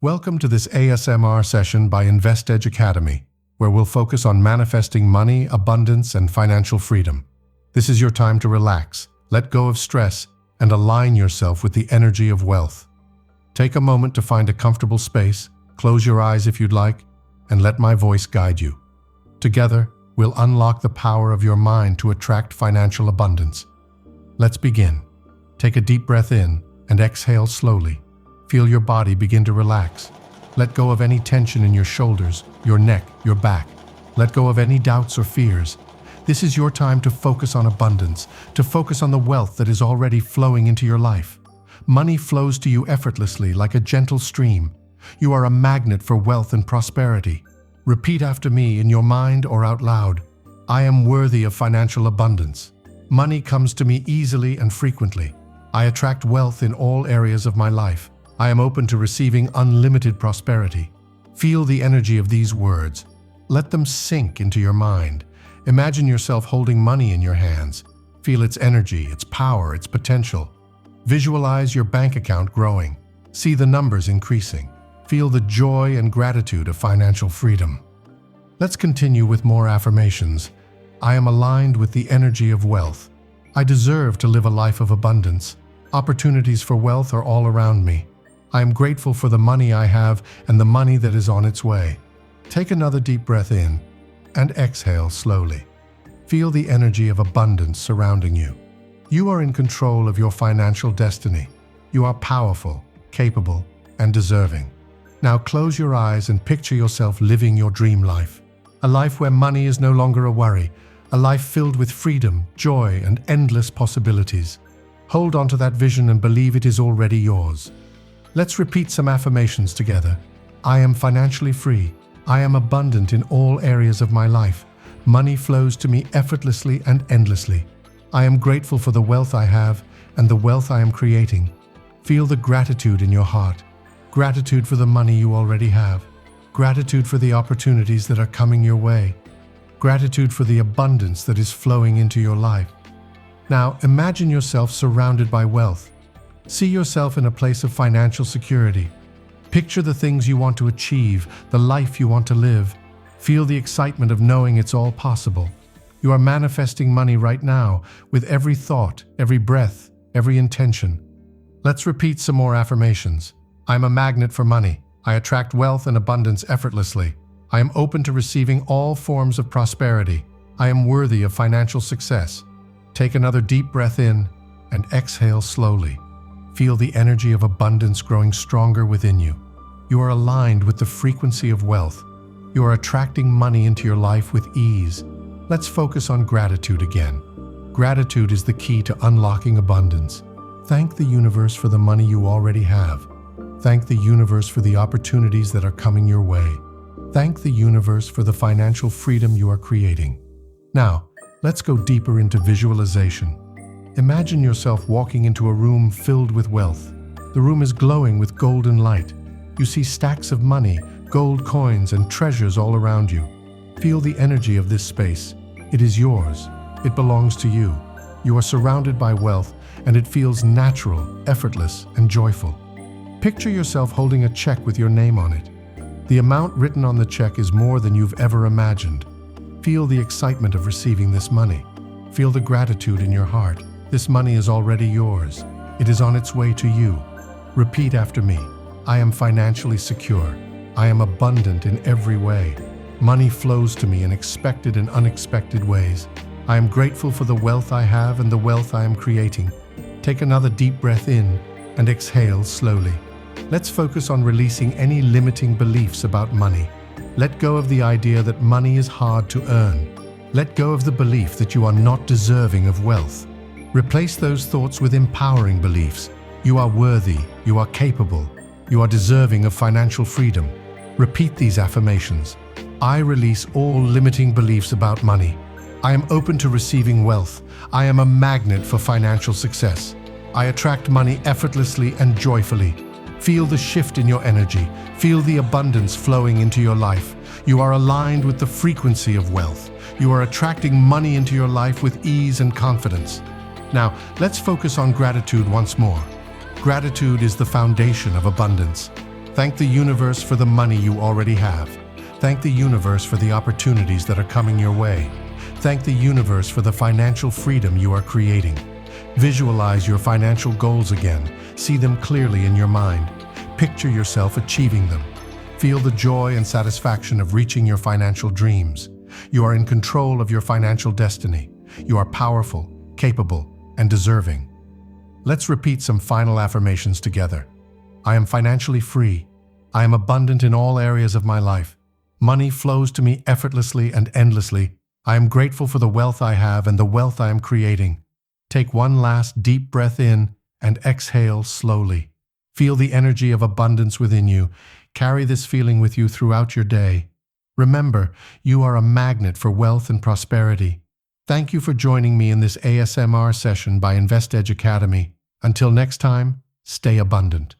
Welcome to this ASMR session by InvestEdge Academy, where we'll focus on manifesting money, abundance, and financial freedom. This is your time to relax, let go of stress, and align yourself with the energy of wealth. Take a moment to find a comfortable space, close your eyes if you'd like, and let my voice guide you. Together, we'll unlock the power of your mind to attract financial abundance. Let's begin. Take a deep breath in and exhale slowly. Feel your body begin to relax. Let go of any tension in your shoulders, your neck, your back. Let go of any doubts or fears. This is your time to focus on abundance, to focus on the wealth that is already flowing into your life. Money flows to you effortlessly like a gentle stream. You are a magnet for wealth and prosperity. Repeat after me in your mind or out loud. I am worthy of financial abundance. Money comes to me easily and frequently. I attract wealth in all areas of my life. I am open to receiving unlimited prosperity. Feel the energy of these words. Let them sink into your mind. Imagine yourself holding money in your hands. Feel its energy, its power, its potential. Visualize your bank account growing. See the numbers increasing. Feel the joy and gratitude of financial freedom. Let's continue with more affirmations. I am aligned with the energy of wealth. I deserve to live a life of abundance. Opportunities for wealth are all around me. I am grateful for the money I have and the money that is on its way. Take another deep breath in and exhale slowly. Feel the energy of abundance surrounding you. You are in control of your financial destiny. You are powerful, capable, and deserving. Now close your eyes and picture yourself living your dream life. A life where money is no longer a worry. A life filled with freedom, joy, and endless possibilities. Hold on to that vision and believe it is already yours. Let's repeat some affirmations together. I am financially free. I am abundant in all areas of my life. Money flows to me effortlessly and endlessly. I am grateful for the wealth I have and the wealth I am creating. Feel the gratitude in your heart. Gratitude for the money you already have. Gratitude for the opportunities that are coming your way. Gratitude for the abundance that is flowing into your life. Now, imagine yourself surrounded by wealth. See yourself in a place of financial security. Picture the things you want to achieve, the life you want to live. Feel the excitement of knowing it's all possible. You are manifesting money right now with every thought, every breath, every intention. Let's repeat some more affirmations. I'm a magnet for money. I attract wealth and abundance effortlessly. I am open to receiving all forms of prosperity. I am worthy of financial success. Take another deep breath in and exhale slowly. Feel the energy of abundance growing stronger within you. You are aligned with the frequency of wealth. You are attracting money into your life with ease. Let's focus on gratitude again. Gratitude is the key to unlocking abundance. Thank the universe for the money you already have. Thank the universe for the opportunities that are coming your way. Thank the universe for the financial freedom you are creating. Now, let's go deeper into visualization. Imagine yourself walking into a room filled with wealth. The room is glowing with golden light. You see stacks of money, gold coins, and treasures all around you. Feel the energy of this space. It is yours. It belongs to you. You are surrounded by wealth, and it feels natural, effortless, and joyful. Picture yourself holding a check with your name on it. The amount written on the check is more than you've ever imagined. Feel the excitement of receiving this money. Feel the gratitude in your heart. This money is already yours. It is on its way to you. Repeat after me. I am financially secure. I am abundant in every way. Money flows to me in expected and unexpected ways. I am grateful for the wealth I have and the wealth I am creating. Take another deep breath in and exhale slowly. Let's focus on releasing any limiting beliefs about money. Let go of the idea that money is hard to earn. Let go of the belief that you are not deserving of wealth. Replace those thoughts with empowering beliefs. You are worthy, you are capable, you are deserving of financial freedom. Repeat these affirmations. I release all limiting beliefs about money. I am open to receiving wealth. I am a magnet for financial success. I attract money effortlessly and joyfully. Feel the shift in your energy. Feel the abundance flowing into your life. You are aligned with the frequency of wealth. You are attracting money into your life with ease and confidence. Now, let's focus on gratitude once more. Gratitude is the foundation of abundance. Thank the universe for the money you already have. Thank the universe for the opportunities that are coming your way. Thank the universe for the financial freedom you are creating. Visualize your financial goals again. See them clearly in your mind. Picture yourself achieving them. Feel the joy and satisfaction of reaching your financial dreams. You are in control of your financial destiny. You are powerful, capable, and deserving. Let's repeat some final affirmations together. I am financially free. I am abundant in all areas of my life. Money flows to me effortlessly and endlessly. I am grateful for the wealth I have and the wealth I am creating. Take one last deep breath in and exhale slowly. Feel the energy of abundance within you. Carry this feeling with you throughout your day. Remember, you are a magnet for wealth and prosperity. Thank you for joining me in this ASMR session by InvestEdge Academy. Until next time, stay abundant.